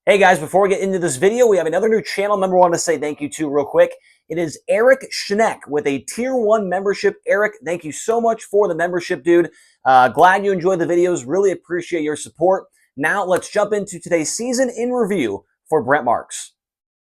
Hey guys, before we get into this video, we have another new channel member I want to say thank you to real quick. It is Eric Schneck with a Tier 1 membership. Eric, thank you so much for the membership, dude. Glad you enjoyed the videos. Really appreciate your support. Now let's jump into today's season in review for Brent Marks.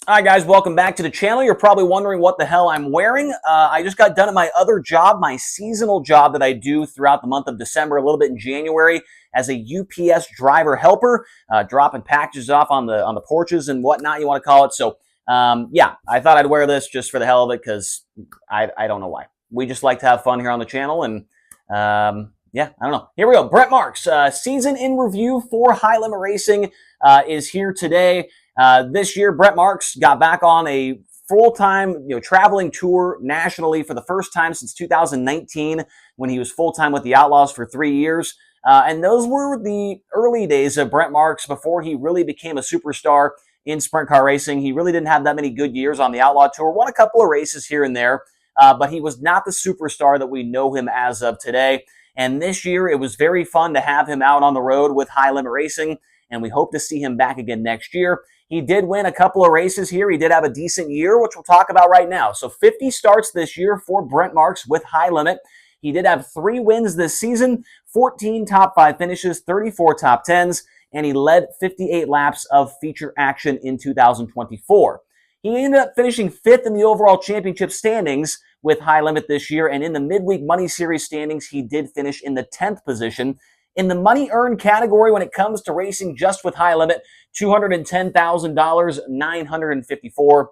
All right, guys, welcome back to the channel. You're probably wondering what the hell I'm wearing. I just got done at my other job, my seasonal job that I do throughout the month of December, a little bit in January, as a UPS driver helper, dropping packages off on the porches and whatnot you want to call it. So, yeah, I thought I'd wear this just for the hell of it because I don't know why. We just like to have fun here on the channel, and yeah, I don't know. Here we go. Brent Marks, season in review for High Limit Racing is here today. This year, Brent Marks got back on a full-time, traveling tour nationally for the first time since 2019, when he was full-time with the Outlaws for 3 years. And those were the early days of Brent Marks before he really became a superstar in sprint car racing. He really didn't have that many good years on the Outlaw Tour. Won a couple of races here and there, but he was not the superstar that we know him as of today. And this year, it was very fun to have him out on the road with High Limit Racing, and we hope to see him back again next year. He did win a couple of races here. He did have a decent year, which we'll talk about right now. So 50 starts this year for Brent Marks with High Limit. He did have 3 wins this season, 14 top 5 finishes, 34 top 10s, and he led 58 laps of feature action in 2024. He ended up finishing 5th in the overall championship standings with High Limit this year, and in the midweek money series standings, he did finish in the 10th position. In the money earned category, when it comes to racing just with High Limit, $210,000, $954.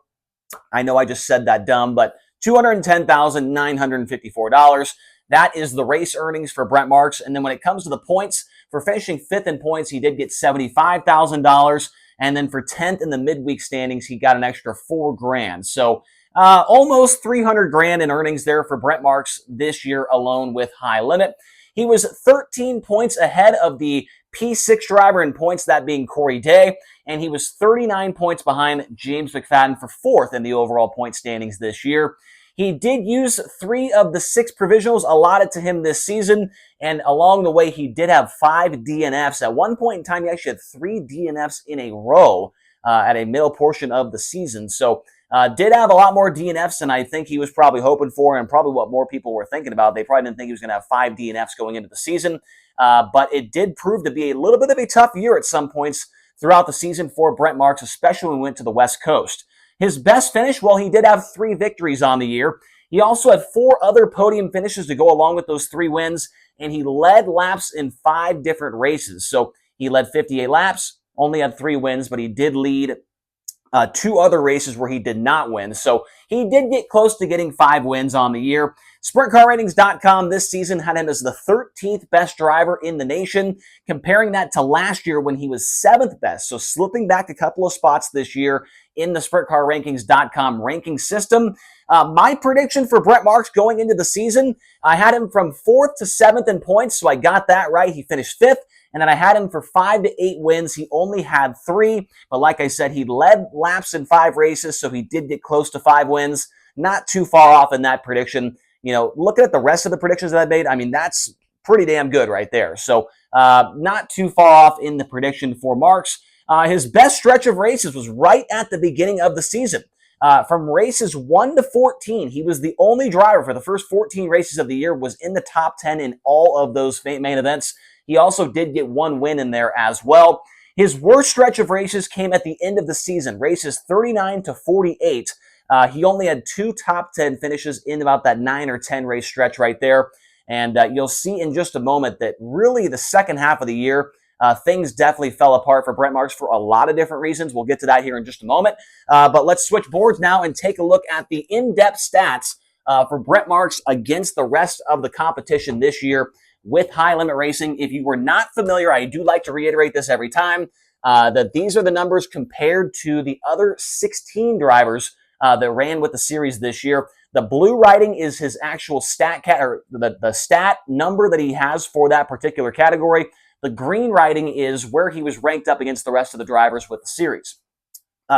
I know I just said that dumb, but $210,954. That is the race earnings for Brent Marks. And then when it comes to the points, for finishing 5th in points, he did get $75,000. And then for 10th in the midweek standings, he got an extra $4,000. So almost $300,000 in earnings there for Brent Marks this year alone with High Limit. He was 13 points ahead of the P6 driver in points, that being Corey Day, and he was 39 points behind James McFadden for 4th in the overall point standings this year. He did use 3 of the 6 provisionals allotted to him this season, and along the way, he did have 5 DNFs. At one point in time, he actually had 3 DNFs in a row at a middle portion of the season. So, did have a lot more DNFs than I think he was probably hoping for, and probably what more people were thinking about. They probably didn't think he was going to have 5 DNFs going into the season, but it did prove to be a little bit of a tough year at some points throughout the season for Brent Marks, especially when we went to the West Coast. His best finish, well, he did have 3 victories on the year. He also had 4 other podium finishes to go along with those 3 wins, and he led laps in 5 different races. So he led 58 laps, only had 3 wins, but he did lead 2 other races where he did not win. So he did get close to getting 5 wins on the year. SprintCarRatings.com this season had him as the 13th best driver in the nation, comparing that to last year when he was 7th best. So slipping back a couple of spots this year in the SprintCarRatings.com ranking system. My prediction for Brent Marks going into the season, I had him from 4th to 7th in points, so I got that right. He finished 5th. And then I had him for 5 to 8 wins. He only had 3, but like I said, he led laps in 5 races, so he did get close to 5 wins. Not too far off in that prediction. Looking at the rest of the predictions that I made, I mean, that's pretty damn good right there. So not too far off in the prediction for Marks. His best stretch of races was right at the beginning of the season. From races 1 to 14, he was the only driver for the first 14 races of the year, was in the top 10 in all of those main events. He also did get 1 win in there as well. His worst stretch of races came at the end of the season, races 39 to 48. He only had 2 top 10 finishes in about that 9 or 10 race stretch right there. And you'll see in just a moment that really the second half of the year, things definitely fell apart for Brent Marks for a lot of different reasons. We'll get to that here in just a moment. But let's switch boards now and take a look at the in-depth stats for Brent Marks against the rest of the competition this year with High Limit Racing. If you were not familiar, I do like to reiterate this every time, that these are the numbers compared to the other 16 drivers that ran with the series this year. The blue writing is his actual stat or the stat number that he has for that particular category. The green writing is where he was ranked up against the rest of the drivers with the series.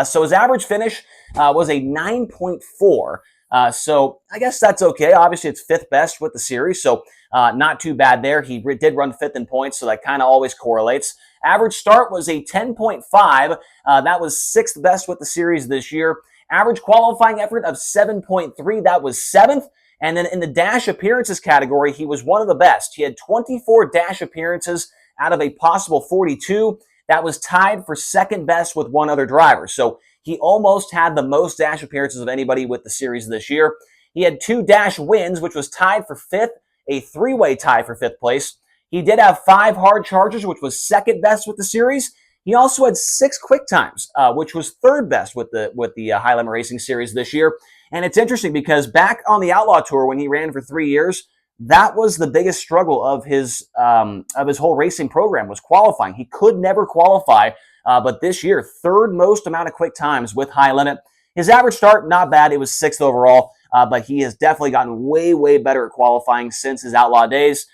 So his average finish was a 9.4. So I guess that's okay. Obviously, it's 5th best with the series, so not too bad there. He did run 5th in points, so that kind of always correlates. Average start was a 10.5. That was sixth best with the series this year. Average qualifying effort of 7.3. That was seventh. And then in the dash appearances category, he was one of the best. He had 24 dash appearances out of a possible 42. That was tied for second best with one other driver. So he almost had the most dash appearances of anybody with the series this year. He had 2 dash wins, which was tied for fifth, a three-way tie for fifth place. He did have 5 hard charges, which was second best with the series. He also had 6 quick times, which was third best with the High Limit Racing Series this year. And it's interesting because back on the Outlaw Tour when he ran for 3 years, that was the biggest struggle of his whole racing program, was qualifying. He could never qualify, but this year, third most amount of quick times with High Limit. His average start, not bad. It was 6th overall, but he has definitely gotten way, way better at qualifying since his Outlaw days.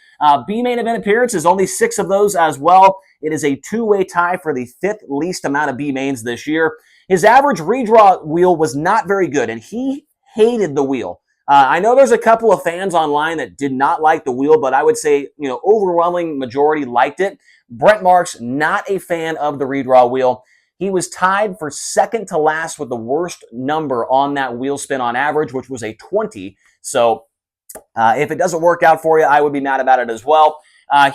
B main event appearances, only 6 of those as well. It is a 2-way tie for the 5th least amount of B mains this year. His average redraw wheel was not very good, and he hated the wheel. I know there's a couple of fans online that did not like the wheel, but I would say, overwhelming majority liked it. Brent Marks, not a fan of the redraw wheel. He was tied for second to last with the worst number on that wheel spin on average, which was a 20. So if it doesn't work out for you, I would be mad about it as well.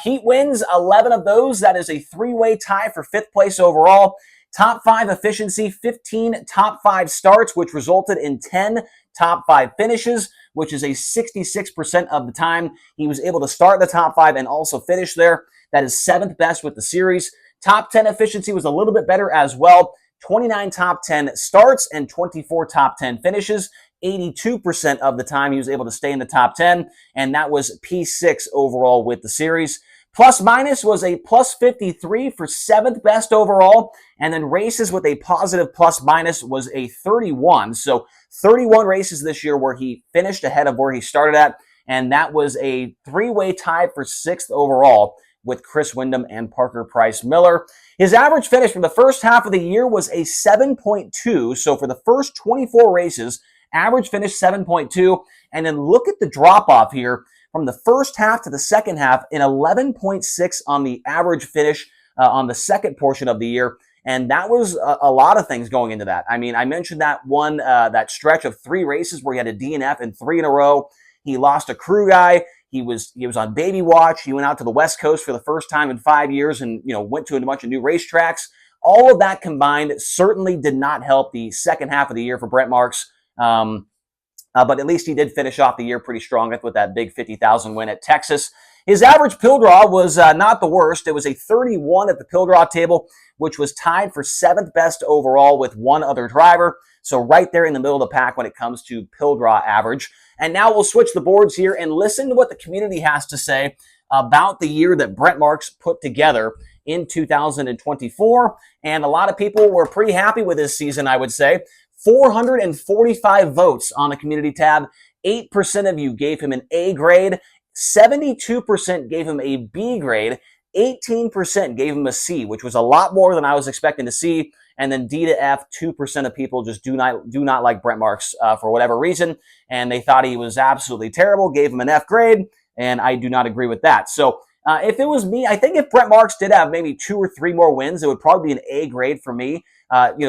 Heat wins, 11 of those. That is a 3-way tie for 5th place overall. Top 5 efficiency, 15 top 5 starts, which resulted in 10 top 5 finishes, which is a 66% of the time he was able to start the top 5 and also finish there. That is 7th best with the series. Top 10 efficiency was a little bit better as well. 29 top 10 starts and 24 top 10 finishes. 82% of the time he was able to stay in the top 10, and that was P6 overall with the series. Plus minus was a plus 53 for 7th best overall, and then races with a positive plus minus was a 31. So 31 races this year where he finished ahead of where he started at, and that was a 3-way tie for 6th overall with Chris Windom and Parker Price Miller. His average finish from the first half of the year was a 7.2. So for the first 24 races, average finish 7.2. And then look at the drop-off here from the first half to the second half, in 11.6 on the average finish on the second portion of the year. And that was a lot of things going into that. I mean, I mentioned that one, that stretch of 3 races where he had a DNF in 3 in a row. He lost a crew guy. He was on baby watch. He went out to the West Coast for the first time in 5 years and, went to a bunch of new racetracks. All of that combined certainly did not help the second half of the year for Brent Marks. But at least he did finish off the year pretty strong with that big 50,000 win at Texas. His average pill draw was not the worst. It was a 31 at the pill draw table, which was tied for 7th best overall with one other driver. So right there in the middle of the pack when it comes to pill draw average. And now we'll switch the boards here and listen to what the community has to say about the year that Brent Marks put together in 2024. And a lot of people were pretty happy with this season, I would say. 445 votes on the community tab. 8% of you gave him an A grade. 72% gave him a B grade. 18% gave him a C, which was a lot more than I was expecting to see. And then D to F, 2% of people just do not like Brent Marks for whatever reason. And they thought he was absolutely terrible, gave him an F grade. And I do not agree with that. So if it was me, I think if Brent Marks did have maybe 2 or 3 more wins, it would probably be an A grade for me.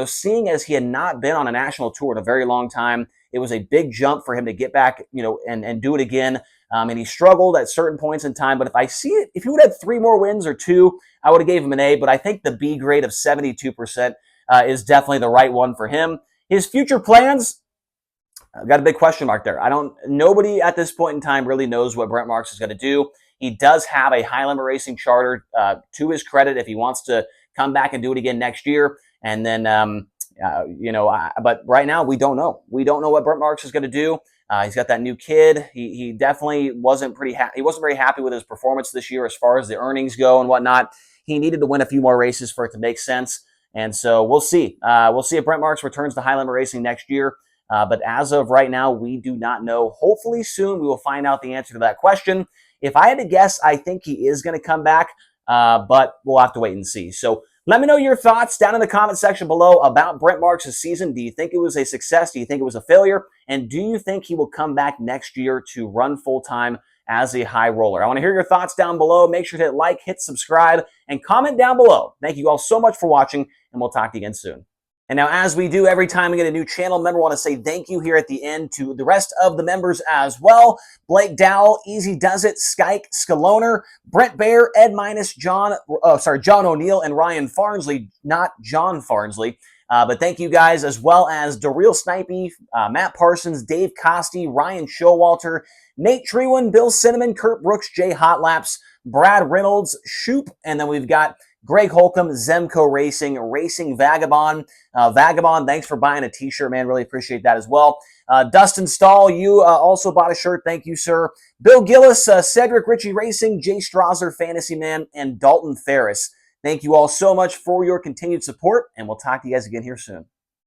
Seeing as he had not been on a national tour in a very long time, it was a big jump for him to get back, and do it again. And he struggled at certain points in time. But if he would have had 3 more wins or 2, I would have gave him an A. But I think the B grade of 72% is definitely the right one for him. His future plans, I've got a big question mark there. Nobody at this point in time really knows what Brent Marks is going to do. He does have a High Limit Racing charter, to his credit, if he wants to come back and do it again next year. And then, but right now we don't know. We don't know what Brent Marks is going to do. He's got that new kid. He definitely wasn't he wasn't very happy with his performance this year as far as the earnings go and whatnot. He needed to win a few more races for it to make sense. And so we'll see. We'll see if Brent Marks returns to High Limit Racing next year. But as of right now, we do not know. Hopefully soon we will find out the answer to that question. If I had to guess, I think he is going to come back, but we'll have to wait and see. So let me know your thoughts down in the comment section below about Brent Marks' season. Do you think it was a success? Do you think it was a failure? And do you think he will come back next year to run full-time as a high roller. I want to hear your thoughts down below. Make sure to hit like, hit subscribe, and comment down below. Thank you all so much for watching, and we'll talk to you again soon. And now, as we do every time we get a new channel member, I want to say thank you here at the end to the rest of the members as well. Blake Dowell, Easy Does It, Skyke, Scaloner, Brent Bear, Ed Minus, John O'Neill, and Ryan Farnsley, not John Farnsley. But thank you guys, as well as Daryl Snipey, Matt Parsons, Dave Costi, Ryan Showalter, Nate Trewen, Bill Cinnamon, Kurt Brooks, Jay Hotlaps, Brad Reynolds, Shoop, and then we've got Greg Holcomb, Zemco Racing, Racing Vagabond. Vagabond, thanks for buying a t-shirt, man. Really appreciate that as well. Dustin Stahl, you also bought a shirt. Thank you, sir. Bill Gillis, Cedric Ritchie Racing, Jay Strasser, Fantasy Man, and Dalton Ferris. Thank you all so much for your continued support, and we'll talk to you guys again here soon.